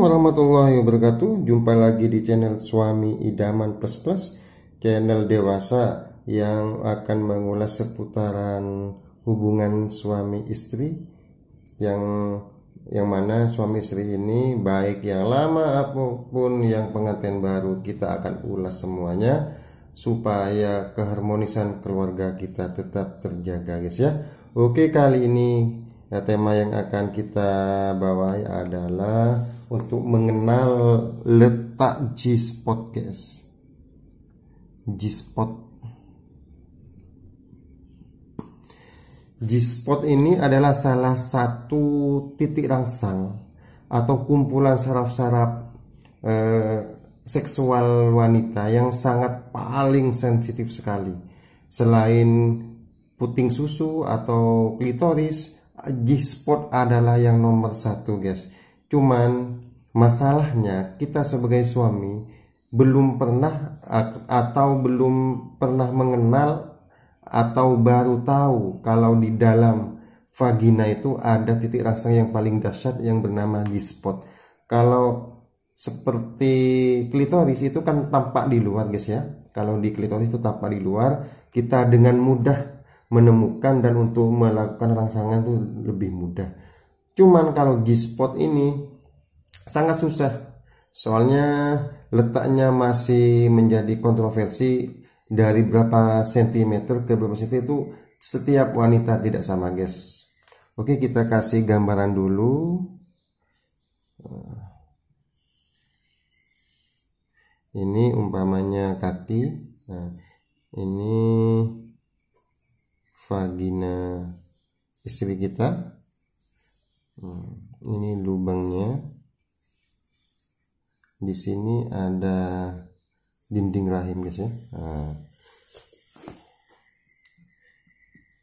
warahmatullahi wabarakatuh. Jumpa lagi di channel Suami Idaman Plus Plus, channel dewasa yang akan mengulas seputaran hubungan suami istri yang mana suami istri ini baik yang lama apapun yang pengantin baru, kita akan ulas semuanya supaya keharmonisan keluarga kita tetap terjaga, guys ya. Oke, kali ini tema yang akan kita bawa adalah untuk mengenal letak G-spot, guys. G-spot ini adalah salah satu titik rangsang atau kumpulan saraf-saraf seksual wanita yang sangat paling sensitif sekali. Selain puting susu atau klitoris, G-spot adalah yang nomor satu, guys. Cuman masalahnya kita sebagai suami belum pernah mengenal atau baru tahu kalau di dalam vagina itu ada titik rangsang yang paling dahsyat yang bernama G-spot. Kalau seperti klitoris itu kan tampak di luar, guys ya. Kalau di klitoris itu tampak di luar, kita dengan mudah menemukan dan untuk melakukan rangsangan itu lebih mudah. Cuman kalau G-spot ini sangat susah, soalnya letaknya masih menjadi kontroversi. Dari berapa sentimeter ke berapa sentimeter itu setiap wanita tidak sama, guys. Oke, kita kasih gambaran dulu. Ini umpamanya kaki. Nah, ini vagina istri kita. Ini lubangnya. Di sini ada dinding rahim, guys ya. Nah,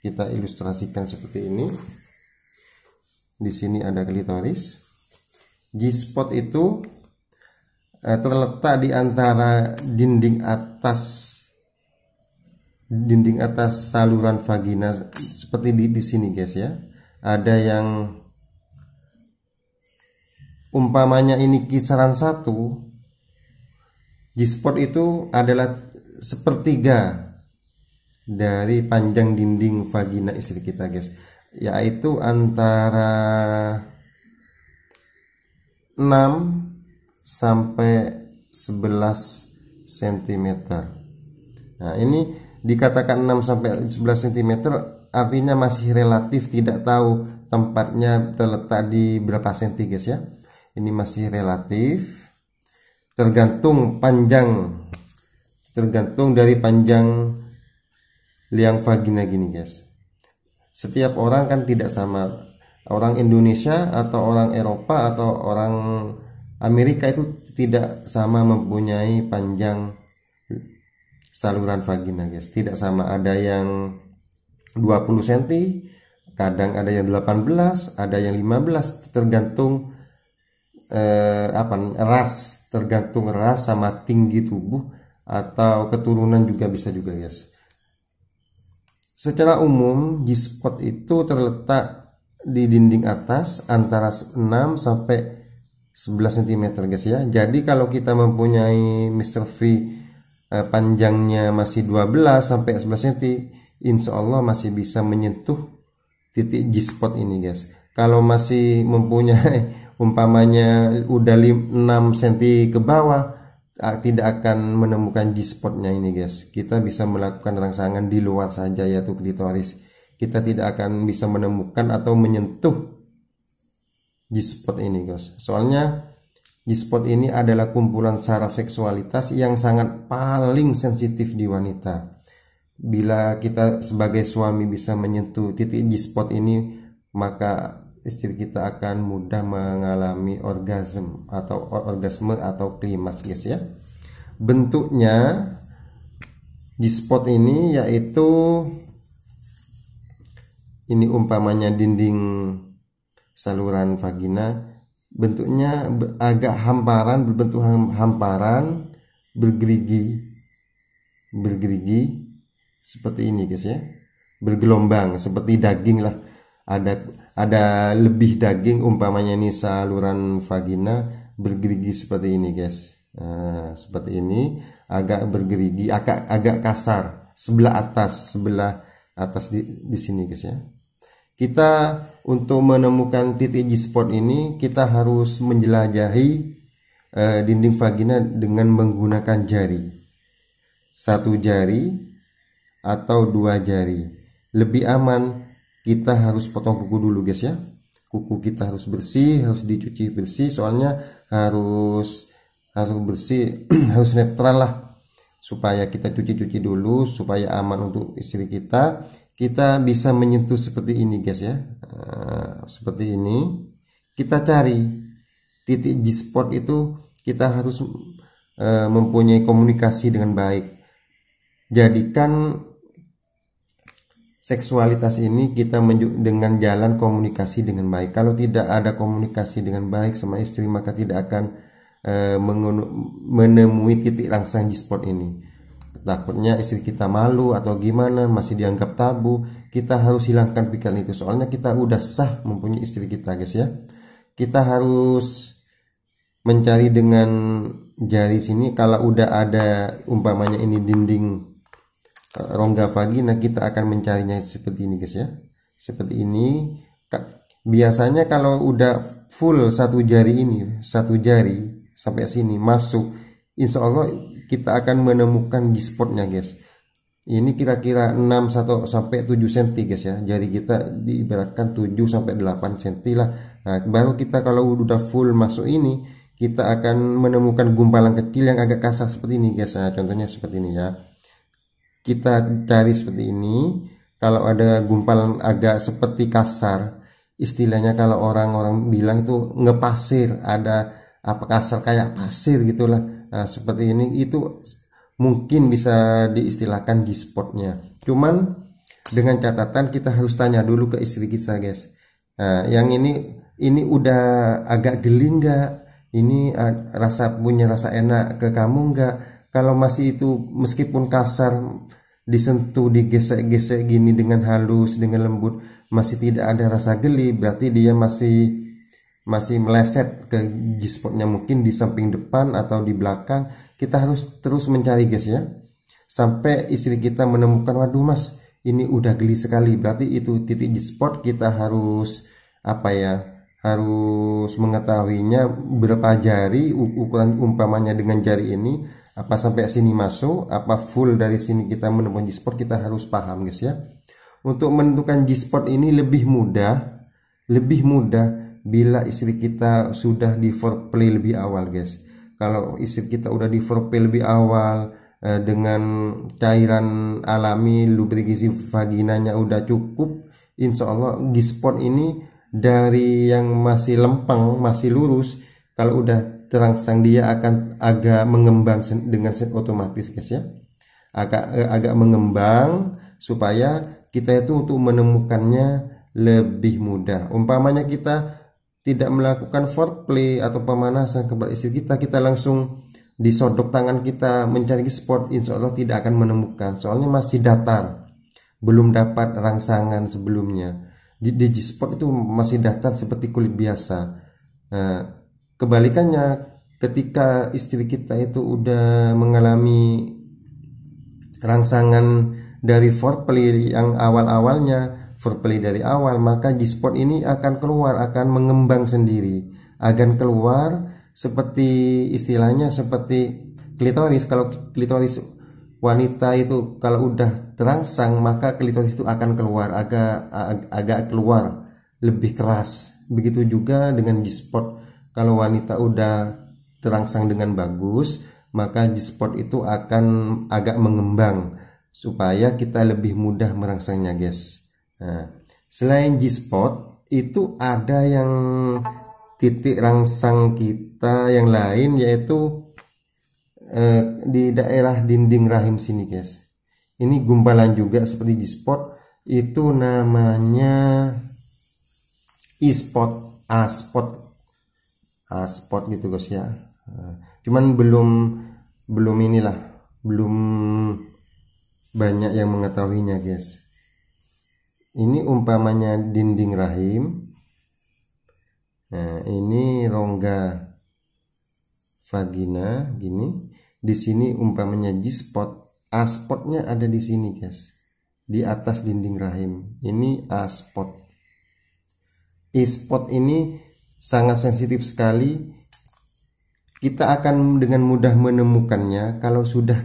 kita ilustrasikan seperti ini. Di sini ada klitoris. G-spot itu terletak di antara dinding atas saluran vagina seperti di sini, guys ya. Ada yang umpamanya ini kisaran 1. G-spot itu adalah sepertiga dari panjang dinding vagina istri kita, guys, yaitu antara 6 sampai 11 cm. Nah, ini dikatakan 6 sampai 11 cm artinya masih relatif, tidak tahu tempatnya terletak di berapa senti, guys ya. Ini masih relatif, tergantung dari panjang liang vagina gini, guys. Setiap orang kan tidak sama. Orang Indonesia atau orang Eropa atau orang Amerika itu tidak sama mempunyai panjang saluran vagina, guys. Tidak sama, ada yang 20 cm, kadang ada yang 18, ada yang 15, tergantung tergantung ras sama tinggi tubuh atau keturunan juga bisa juga, guys. Secara umum G-spot itu terletak di dinding atas antara 6 sampai 11 cm, guys ya. Jadi kalau kita mempunyai Mr. V panjangnya masih 12 sampai 11 cm, insya Allah masih bisa menyentuh titik G-spot ini, guys. Kalau masih mempunyai umpamanya udah 6 cm ke bawah, tidak akan menemukan G-spotnya ini, guys. Kita bisa melakukan rangsangan di luar saja, yaitu klitoris. Kita tidak akan bisa menemukan atau menyentuh G-spot ini, guys. Soalnya G-spot ini adalah kumpulan saraf seksualitas yang sangat paling sensitif di wanita. Bila kita sebagai suami bisa menyentuh titik G-spot ini, maka istri kita akan mudah mengalami orgasme atau klimaks, guys ya. Bentuknya G-spot ini yaitu ini umpamanya dinding saluran vagina, bentuknya agak hamparan, berbentuk hamparan, bergerigi seperti ini, guys ya. Bergelombang seperti daging lah. Ada lebih daging, umpamanya ini saluran vagina, bergerigi seperti ini guys. Nah, seperti ini, agak bergerigi, agak kasar sebelah atas di sini guys ya. Kita untuk menemukan titik G-spot ini kita harus menjelajahi dinding vagina dengan menggunakan jari, 1 jari atau 2 jari. Lebih aman kita harus potong kuku dulu guys ya. Kuku kita harus bersih, harus dicuci bersih, soalnya harus bersih, harus netral lah, supaya kita cuci dulu supaya aman untuk istri kita. Kita bisa menyentuh seperti ini guys ya. Seperti ini. Kita cari titik G-spot itu, kita harus mempunyai komunikasi dengan baik. Jadikan seksualitas ini kita dengan jalan komunikasi dengan baik. Kalau tidak ada komunikasi dengan baik sama istri, maka tidak akan menemui titik rangsang G-spot ini. Takutnya istri kita malu atau gimana, masih dianggap tabu. Kita harus hilangkan pikiran itu, soalnya kita udah sah mempunyai istri kita guys ya. Kita harus mencari dengan jari sini. Kalau udah ada umpamanya ini dinding rongga vagina, kita akan mencarinya seperti ini guys ya. Seperti ini. Biasanya kalau udah full 1 jari ini, 1 jari sampai sini masuk, insya Allah kita akan menemukan G-spotnya guys. Ini kira-kira 6 sampai 7 cm guys ya. Jari kita diibaratkan 7 sampai 8 cm lah. Nah, baru kita kalau udah full masuk ini, kita akan menemukan gumpalan kecil yang agak kasar seperti ini guys. Nah, contohnya seperti ini ya. Kita cari seperti ini. Kalau ada gumpalan agak seperti kasar, istilahnya kalau orang-orang bilang itu ngepasir, ada apa kasar kayak pasir gitulah. Nah, seperti ini itu mungkin bisa diistilahkan G-spotnya. Cuman dengan catatan kita harus tanya dulu ke istri kita guys. Nah, yang ini udah agak geli nggak? Ini punya rasa enak ke kamu nggak? Kalau masih itu meskipun kasar, disentuh, digesek-gesek gini dengan halus, dengan lembut, masih tidak ada rasa geli, berarti dia masih meleset ke G-spotnya, mungkin di samping depan atau di belakang. Kita harus terus mencari guys ya, sampai istri kita menemukan, waduh mas ini udah geli sekali, berarti itu titik G-spot. Kita harus harus mengetahuinya berapa jari, ukuran umpamanya dengan jari ini, apa sampai sini masuk, apa full dari sini kita menemukan G-spot. Kita harus paham guys ya. Untuk menentukan G-spot ini lebih mudah bila istri kita sudah di foreplay lebih awal guys. Kalau istri kita udah di foreplay lebih awal, dengan cairan alami, lubrikasi vaginanya udah cukup, insya Allah G-spot ini dari yang masih lempeng, masih lurus, kalau udah terangsang dia akan agak mengembang dengan otomatis guys ya. Agak mengembang supaya kita itu untuk menemukannya lebih mudah. Umpamanya kita tidak melakukan foreplay atau pemanasan kepada istri kita, kita langsung disodok tangan kita mencari G-spot, insya Allah tidak akan menemukan, soalnya masih datar, belum dapat rangsangan sebelumnya. Di G-spot itu masih datar seperti kulit biasa. Nah, kebalikannya ketika istri kita itu udah mengalami rangsangan dari foreplay yang awal-awalnya, foreplay dari awal, maka G-spot ini akan keluar, akan mengembang sendiri, akan keluar seperti istilahnya seperti klitoris. Kalau klitoris wanita itu kalau udah terangsang, maka klitoris itu akan keluar, agak keluar lebih keras. Begitu juga dengan G-spot. Kalau wanita udah terangsang dengan bagus, maka G-spot itu akan agak mengembang supaya kita lebih mudah merangsangnya guys. Nah, selain G-spot itu ada yang titik rangsang kita yang lain, yaitu di daerah dinding rahim sini guys. Ini gumpalan juga seperti G-spot, itu namanya E-spot, A-spot gitu guys ya. Cuman belum banyak yang mengetahuinya guys. Ini umpamanya dinding rahim. Nah, ini rongga vagina gini. Di sini umpamanya G-spot, A-spotnya ada di sini guys, di atas dinding rahim. Ini A-spot. E-spot ini sangat sensitif sekali. Kita akan dengan mudah menemukannya kalau sudah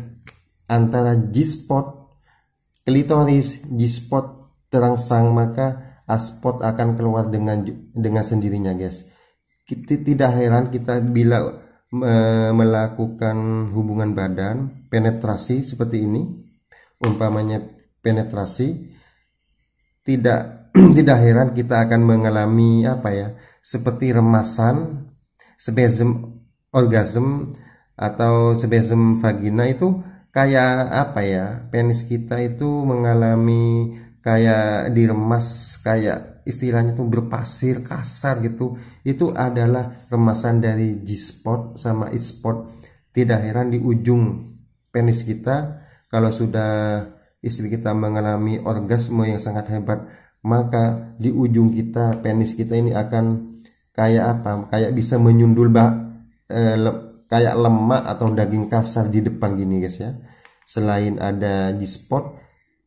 antara G-spot, klitoris, G-spot terangsang, maka A-spot akan keluar dengan sendirinya guys. Kita tidak heran kita bila melakukan hubungan badan, penetrasi seperti ini, umpamanya penetrasi, tidak tidak heran kita akan mengalami apa ya, seperti remasan, spasm orgasm atau spasm vagina. Itu kayak apa ya, penis kita itu mengalami kayak diremas, kayak istilahnya tuh berpasir kasar gitu. Itu adalah remasan dari G-spot sama E-spot. Tidak heran di ujung penis kita, kalau sudah istri kita mengalami orgasme yang sangat hebat, maka di ujung kita, penis kita ini akan kayak apa, kayak bisa menyundul kayak lemak atau daging kasar di depan gini guys ya. Selain ada G-spot,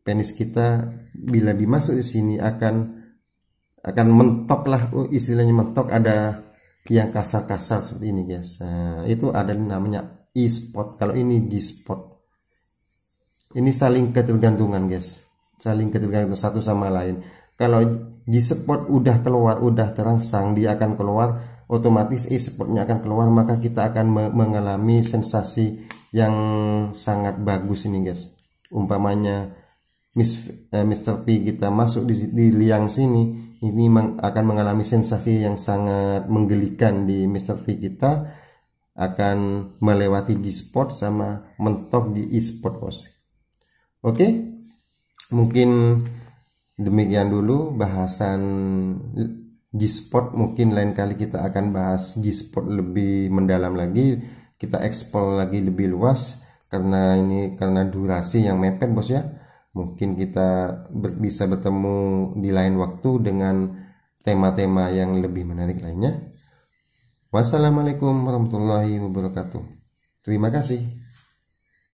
penis kita bila dimasuk di sini akan mentok lah, istilahnya mentok, ada yang kasar-kasar seperti ini guys. Nah, itu ada namanya E-spot. Kalau ini G-spot, ini saling ketergantungan guys, saling ketergantungan satu sama lain. Kalau G-spot udah keluar, udah terangsang, dia akan keluar, otomatis E-spotnya akan keluar, maka kita akan mengalami sensasi yang sangat bagus ini guys. Umpamanya Mr. P kita masuk di liang sini, ini akan mengalami sensasi yang sangat menggelikan di Mr. P kita, akan melewati G-spot sama mentok di E-spot bos. Oke, mungkin demikian dulu bahasan G-spot. Mungkin lain kali kita akan bahas G-spot lebih mendalam lagi, kita eksplor lagi lebih luas, karena durasi yang mepet bos ya. Mungkin kita bisa bertemu di lain waktu dengan tema-tema yang lebih menarik lainnya. Wassalamualaikum warahmatullahi wabarakatuh. Terima kasih.